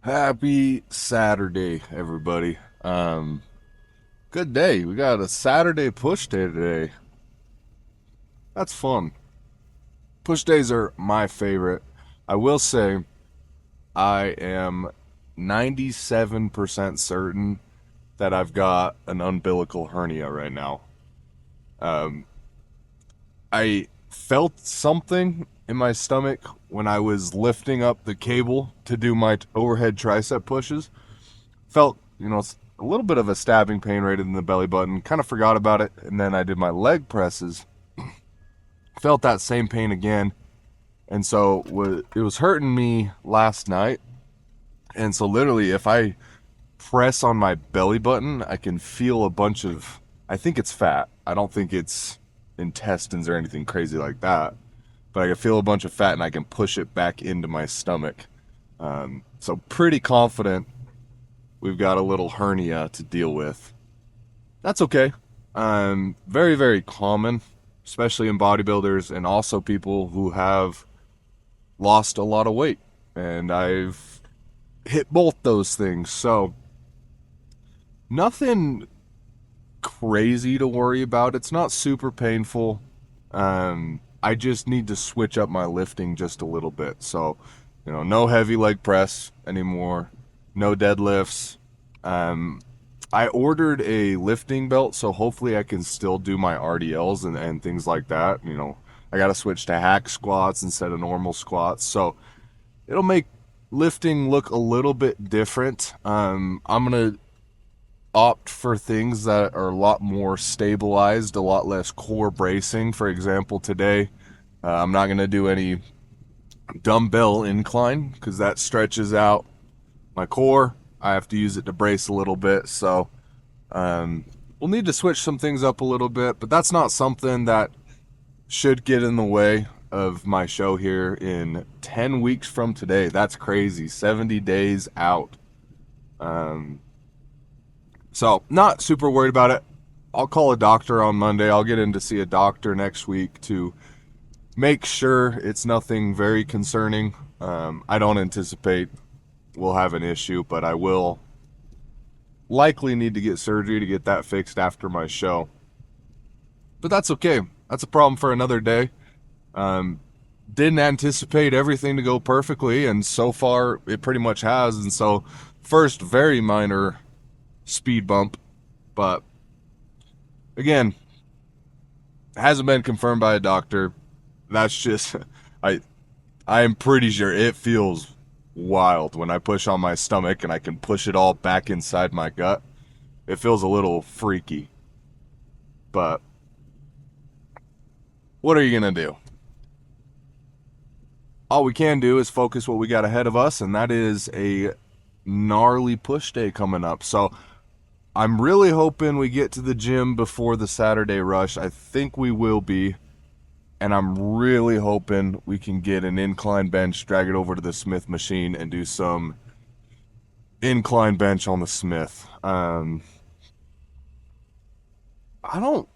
Happy Saturday, everybody. Good day. We got a Saturday push day today. That's fun. Push days are my favorite. I will say I am 97% certain that I've got an umbilical hernia right now. Um, I felt something in my stomach when I was lifting up the cable to do my overhead tricep pushes. Felt, a little bit of a stabbing pain right in the belly button. Kind of forgot about it. And then I did my leg presses. Felt that same pain again. And so it was hurting me last night. And so literally, if I press on my belly button, I can feel a bunch of, I think it's fat. I don't think it's intestines or anything crazy like that. But I can feel a bunch of fat and I can push it back into my stomach. So pretty confident we've got a little hernia to deal with. That's okay. Very, very common, especially in bodybuilders and also people who have lost a lot of weight. And I've hit both those things. So nothing crazy to worry about. It's not super painful. I just need to switch up my lifting just a little bit. So, no heavy leg press anymore, no deadlifts. I ordered a lifting belt, so hopefully I can still do my RDLs and things like that. I got to switch to hack squats instead of normal squats. So it'll make lifting look a little bit different. I'm going to opt for things that are a lot more stabilized, a lot less core bracing. For example, today, I'm not going to do any dumbbell incline because that stretches out my core. I have to use it to brace a little bit. So we'll need to switch some things up a little bit, but that's not something that should get in the way of my show here in 10 weeks from today. That's crazy. 70 days out. So not super worried about it. I'll call a doctor on Monday. I'll get in to see a doctor next week to make sure it's nothing very concerning. I don't anticipate we'll have an issue, but I will likely need to get surgery to get that fixed after my show. But that's okay. That's a problem for another day. Didn't anticipate everything to go perfectly, and so far it pretty much has. And so, first, very minor speed bump, but again, hasn't been confirmed by a doctor. That's just, I am pretty sure it feels wild when I push on my stomach and I can push it all back inside my gut. It feels a little freaky. But what are you going to do? All we can do is focus what we got ahead of us, and that is a gnarly push day coming up. So I'm really hoping we get to the gym before the Saturday rush. I think we will be. And I'm really hoping we can get an incline bench, drag it over to the Smith machine, and do some incline bench on the Smith. I'm not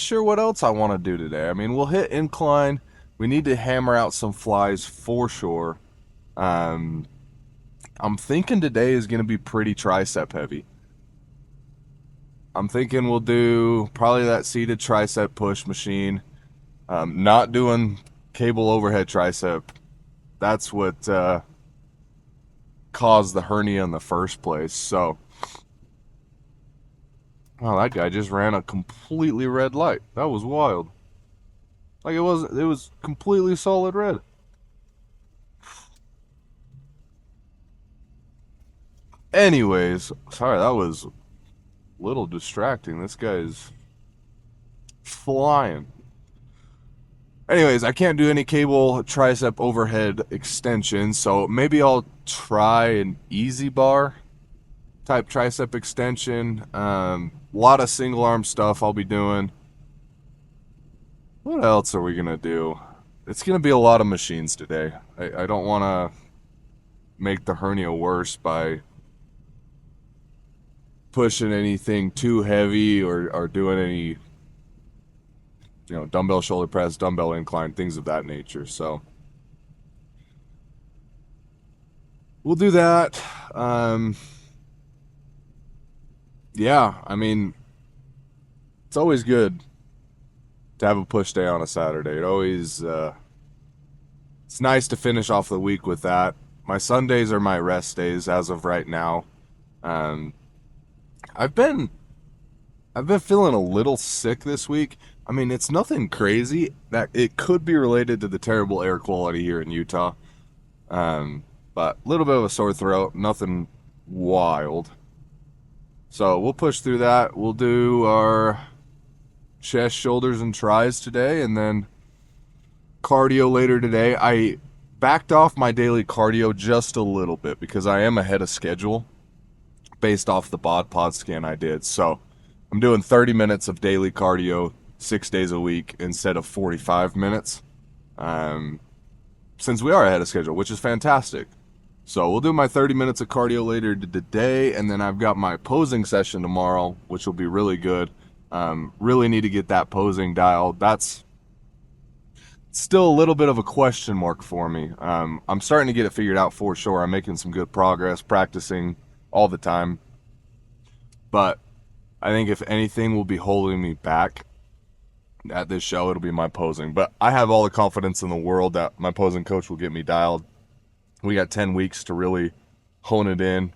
sure what else I want to do today. I mean, we'll hit incline. We need to hammer out some flies for sure. I'm thinking today is going to be pretty tricep heavy. I'm thinking we'll do probably that seated tricep push machine. Not doing cable overhead tricep. That's what caused the hernia in the first place. So, oh, that guy just ran a completely red light. That was wild. Like it was completely solid red. Anyways, sorry, that was a little distracting. This guy's flying. Anyways, I can't do any cable tricep overhead extension, so maybe I'll try an easy bar type tricep extension. A lot of single arm stuff I'll be doing. What else are we going to do? It's going to be a lot of machines today. I don't want to make the hernia worse by pushing anything too heavy or doing any dumbbell shoulder press, dumbbell incline, things of that nature. So we'll do that. Um, yeah, I mean, it's always good to have a push day on a Saturday. It's nice to finish off the week with that. My Sundays are my rest days as of right now. Um, I've been I've been feeling a little sick this week. I mean, it's nothing crazy. That it could be related to the terrible air quality here in Utah. But a little bit of a sore throat, nothing wild. So we'll push through that. We'll do our chest, shoulders, and tries today, and then cardio later today. I backed off my daily cardio just a little bit because I am ahead of schedule based off the bod pod scan I did. So I'm doing 30 minutes of daily cardio 6 days a week instead of 45 minutes. Um, since we are ahead of schedule, which is fantastic. So we'll do my 30 minutes of cardio later today, and then I've got my posing session tomorrow, which will be really good. Really need to get that posing dialed. That's still a little bit of a question mark for me. I'm starting to get it figured out for sure. I'm making some good progress, practicing all the time. But I think if anything will be holding me back at this show, it'll be my posing. But I have all the confidence in the world that my posing coach will get me dialed. We got 10 weeks to really hone it in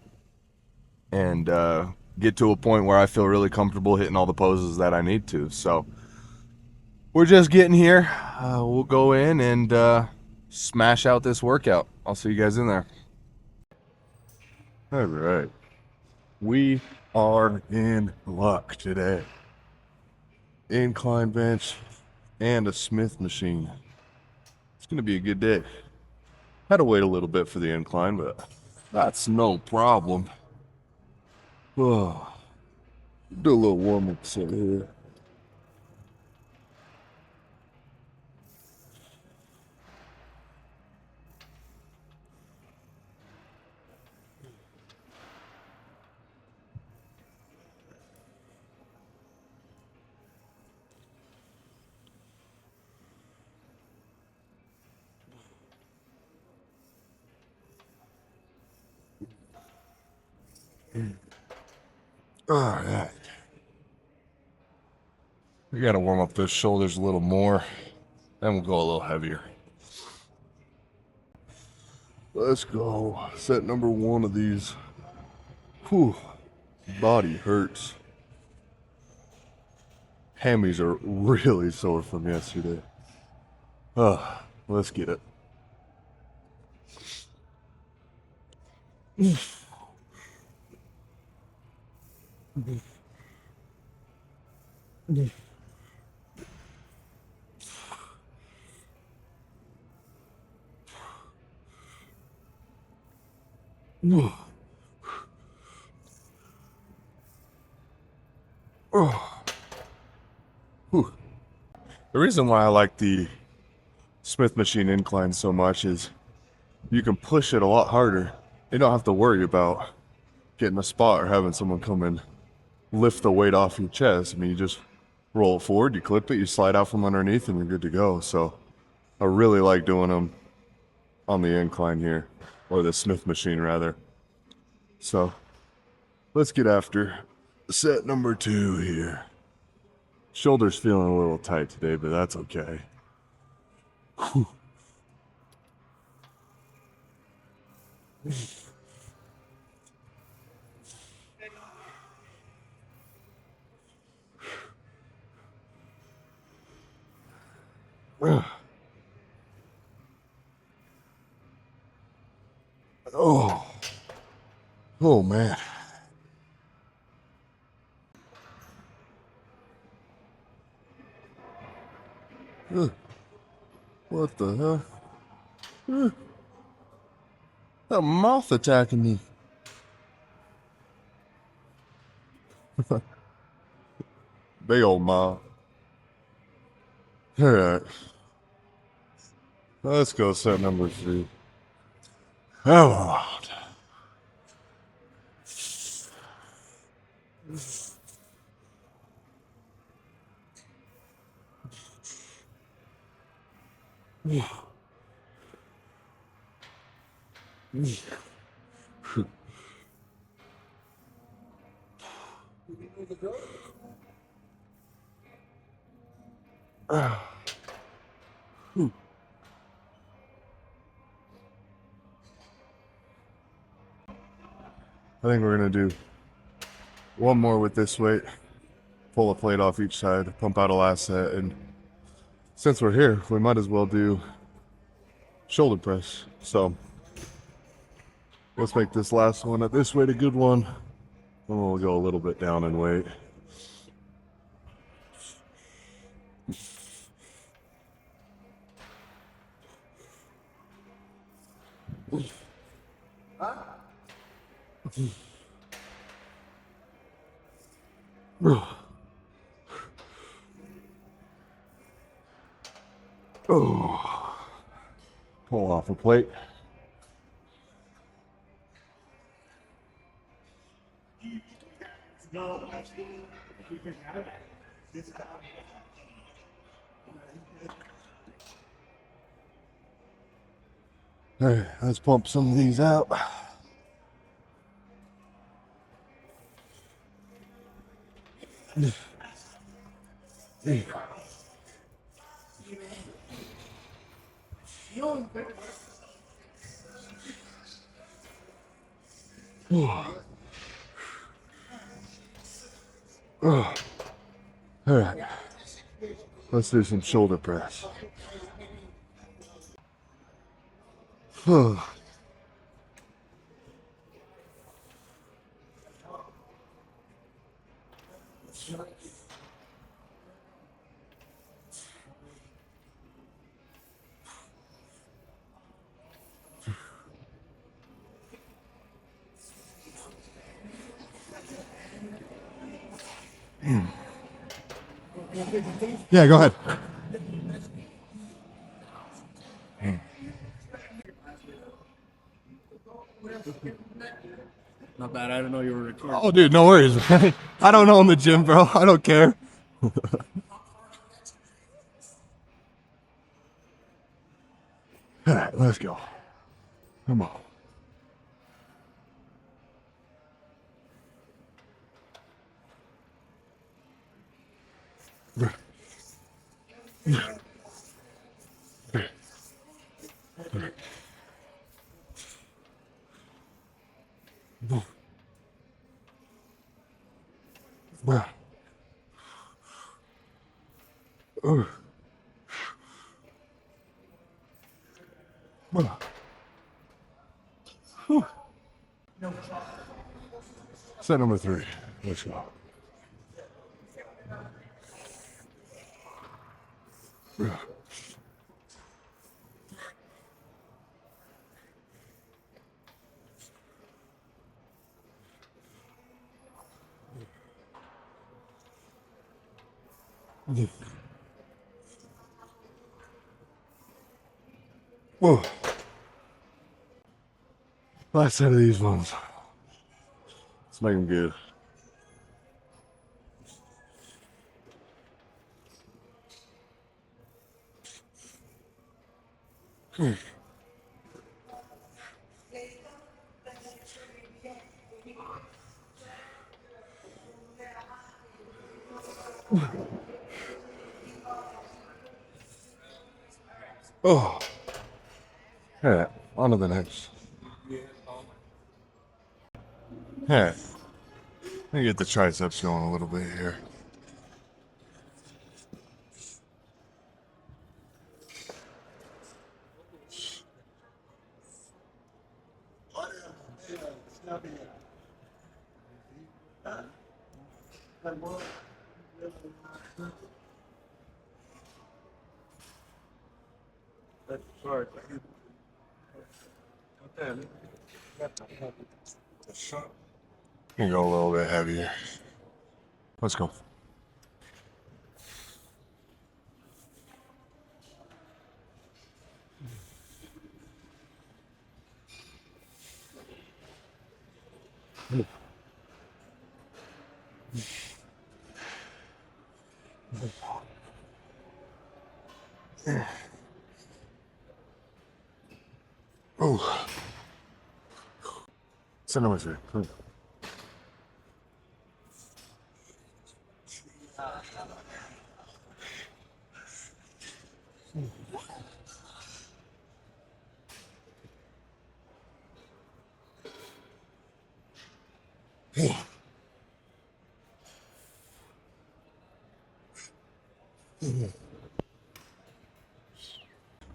and get to a point where I feel really comfortable hitting all the poses that I need to. So we're just getting here. We'll go in and smash out this workout. I'll see you guys in there. All right. We are in luck today. Incline bench and a Smith machine. It's going to be a good day. Had to wait a little bit for the incline, but that's no problem. Oh, do a little warm up set here. All right. We got to warm up those shoulders a little more. Then we'll go a little heavier. Let's go. Set number one of these. Whew. Body hurts. Hammies are really sore from yesterday. Let's get it. Whew. The reason why I like the Smith machine incline so much is you can push it a lot harder. You don't have to worry about getting a spot or having someone come and lift the weight off your chest. I mean, you just roll it forward, you clip it, you slide out from underneath, and you're good to go. So I really like doing them on the incline here, or the Smith machine rather. So let's get after set number two here. Shoulders feeling a little tight today, but that's okay. Whew. Oh, oh man. What the hell? A moth attacking me. Big old moth. All right. Let's go set number three. Oh, I think we're gonna do one more with this weight, pull a plate off each side, pump out a last set, and since we're here, we might as well do shoulder press. So let's make this last one at this weight a good one, and we'll go a little bit down in weight. Oh, pull off a plate. All right, let's pump some of these out. All right, let's do some shoulder press. Yeah, go ahead. Not bad. I didn't know you were recording. Oh, dude, no worries. I don't own the gym, bro. I don't care. All right, let's go. Come on. Set number 3. Let's go. Whoa. Last set of these ones. Let's make them good. Oh. All right, on to the next. Yeah. Let me get the triceps going a little bit here. Can go a little bit heavier. Let's go. Oh. Send them here.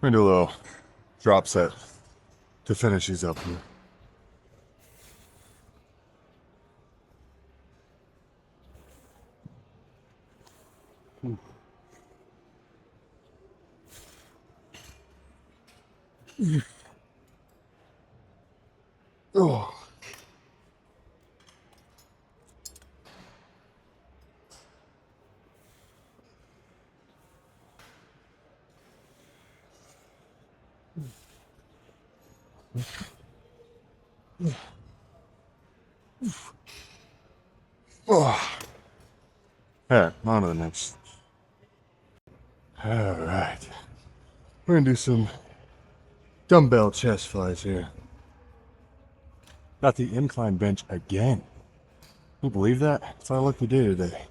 We're gonna do a little drop set to finish these up here. Oh. Oh. Alright, on to the next. Alright. We're gonna do some dumbbell chest flies here. Got the incline bench again. Can you believe that? That's all I look to do today.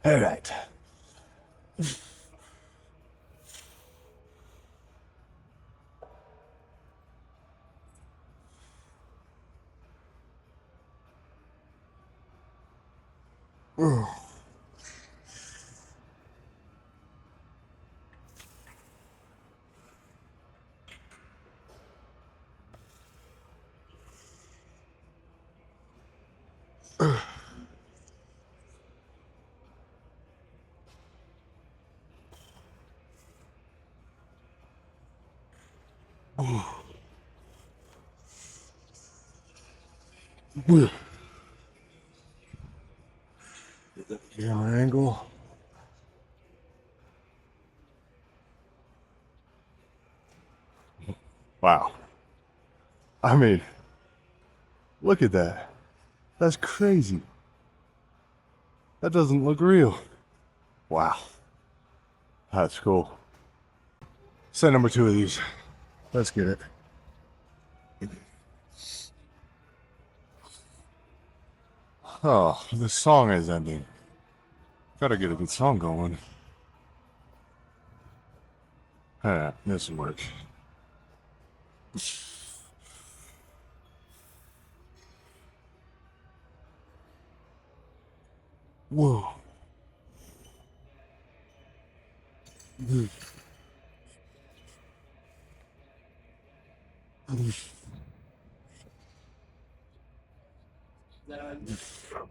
Alright. Camera angle. Wow. I mean, look at that. That's crazy. That doesn't look real. Wow. That's cool. Set number 2 of these. Let's get it. Oh, the song is ending. Gotta get a good song going. Ah, this will work. Whoa.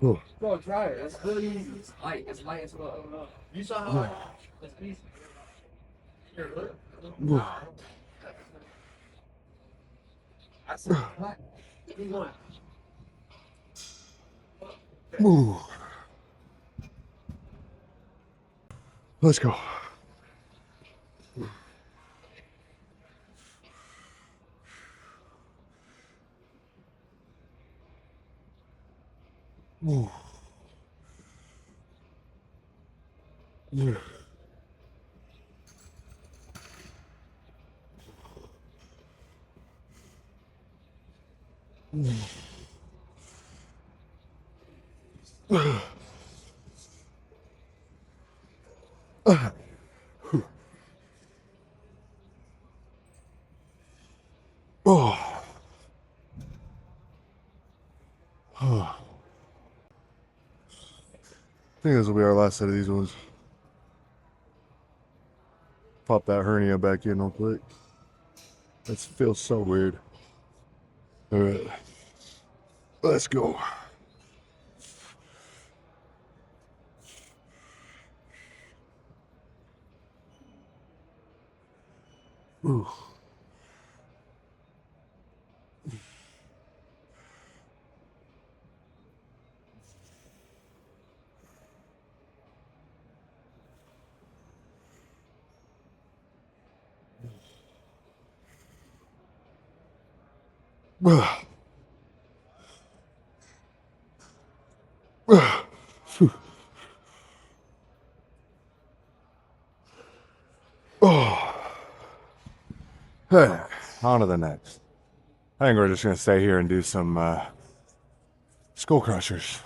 Whoa. Bro, try it. It's really easy. It's light. It's light as well. You saw how hard it's easy. Here, look. Whoa. I said, what? Keep going. Ooh. Let's go. Ooh. Yeah. Oh. I think this will be our last set of these ones. Pop that hernia back in real quick. That feels so weird. All right, let's go. Ooh. Oh. Hey, on to the next. I think we're just gonna stay here and do some skull crushers.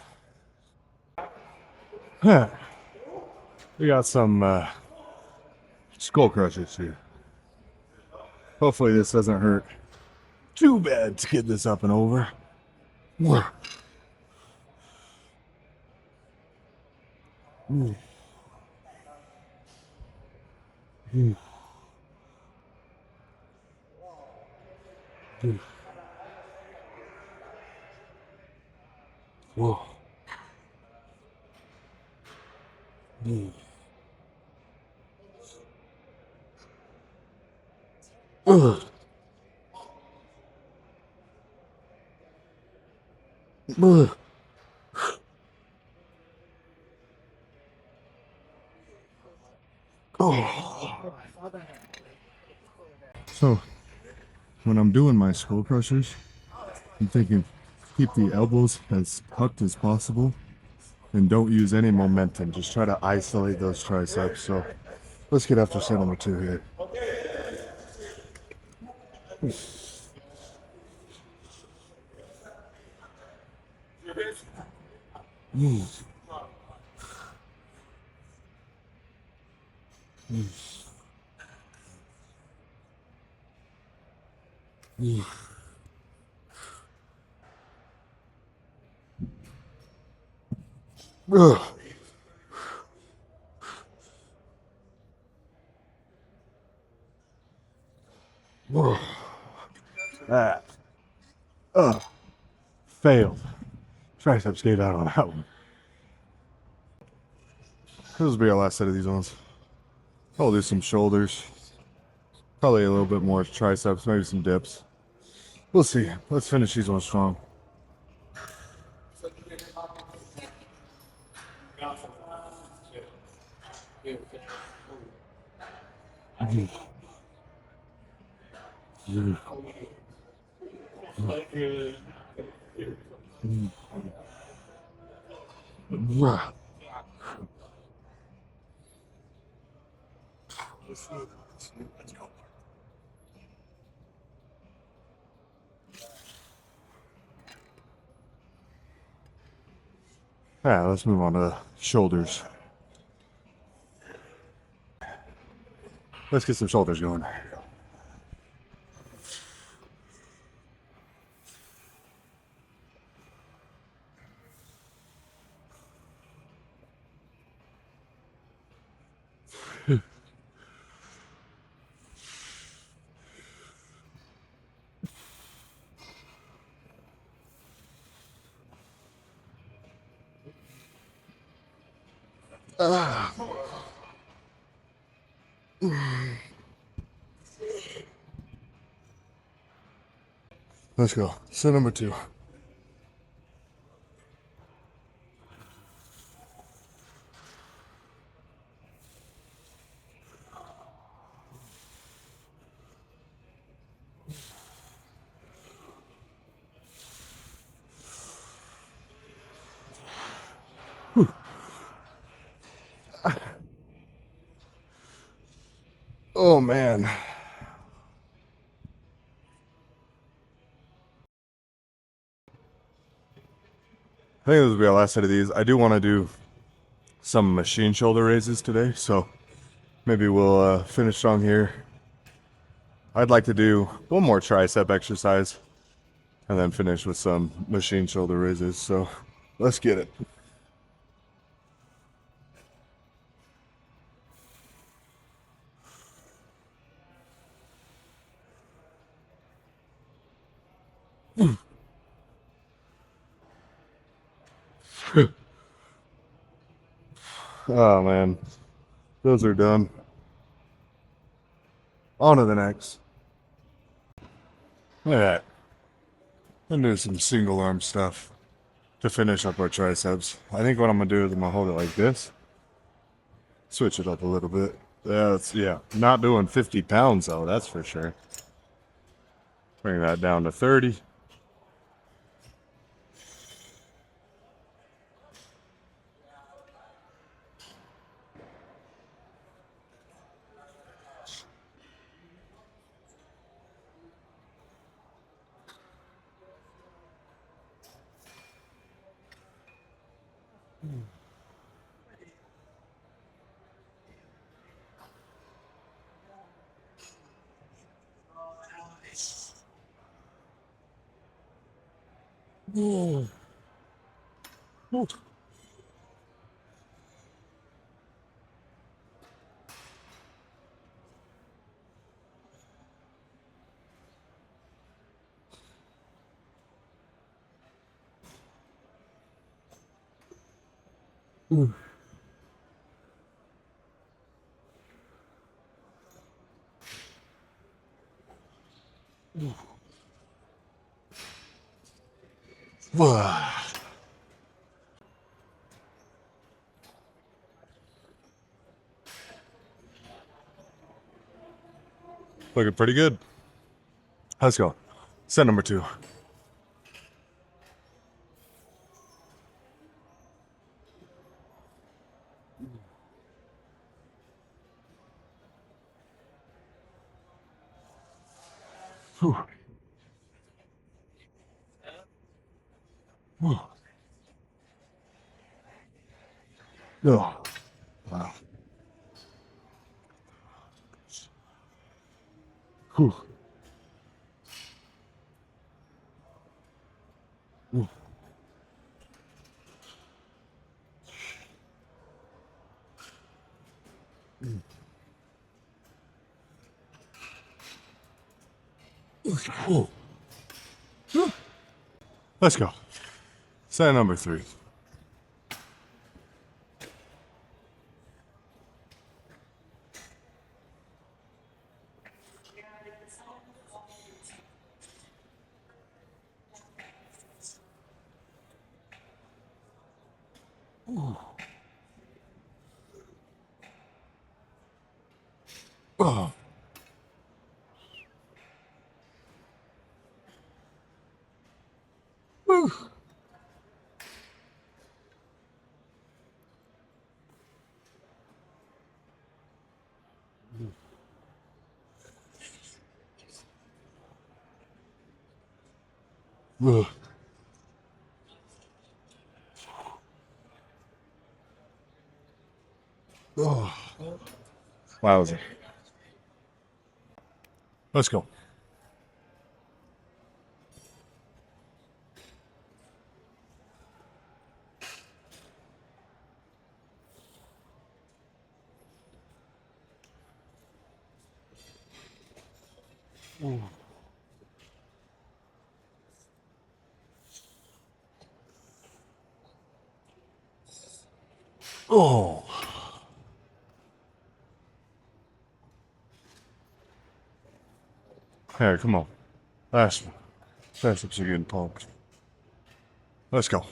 Huh. We got some skull crushers here. Hopefully this doesn't hurt too bad to get this up and over. Ooh. Ooh. Ooh. Ooh. Whoa. Ooh. Ugh. Ugh. Oh. So, when I'm doing my skull crushers, I'm thinking keep the elbows as tucked as possible and don't use any momentum. Just try to isolate those triceps. So, let's get after set number 2 here. Mm. Mm. Mm. Ugh. Ugh. That. Ugh. Failed. Triceps gave out on that one. This will be our last set of these ones. I'll do some shoulders. Probably a little bit more triceps, maybe some dips. We'll see. Let's finish these ones strong. Yeah, let's move on to shoulders. Let's get some shoulders going. Let's go. Set number 2. Oh man. I think this will be our last set of these. I do want to do some machine shoulder raises today, so maybe we'll finish strong here. I'd like to do one more tricep exercise and then finish with some machine shoulder raises. So let's get it. Oh man, those are done. On to the next. Look at that. I'm gonna do some single arm stuff to finish up our triceps. I think what I'm gonna do is I'm gonna hold it like this. Switch it up a little bit. Yeah, not doing 50 pounds though, that's for sure. Bring that down to 30. Looking pretty good. Let's go. Set number 2. Whew. Whew. Oh, wow. Whew. Whew. Whew. Let's go. Set number 3. Oh. Whew. Ugh. Oh. Lousy. Let's go. Oh. Here, come on. Last one. Triceps are getting pumped. Let's go.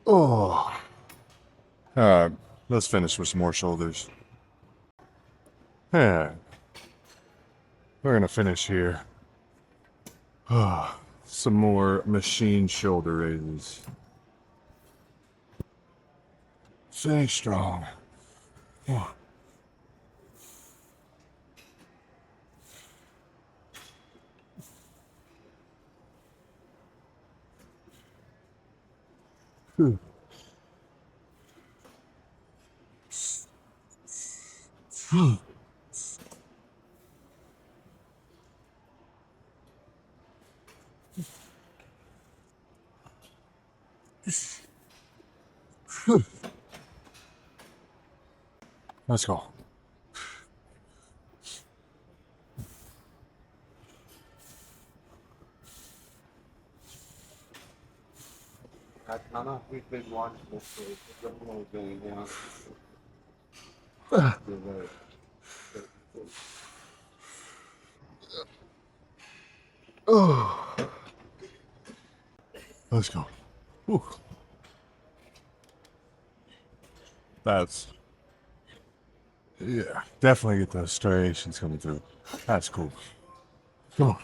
Oh. Alright, let's finish with some more shoulders. Yeah. We're gonna finish here. Some more machine shoulder raises. Finish strong. Oh. Hmm. Hmm. Let's go. We've been watching this for the whole day now. Oh. Let's go. Whew. That's, yeah, definitely get those striations coming through. That's cool. Come on.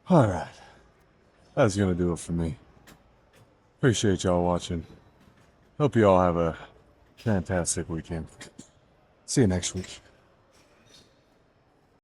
All right. That's gonna do it for me. Appreciate y'all watching. Hope you all have a fantastic weekend. See you next week.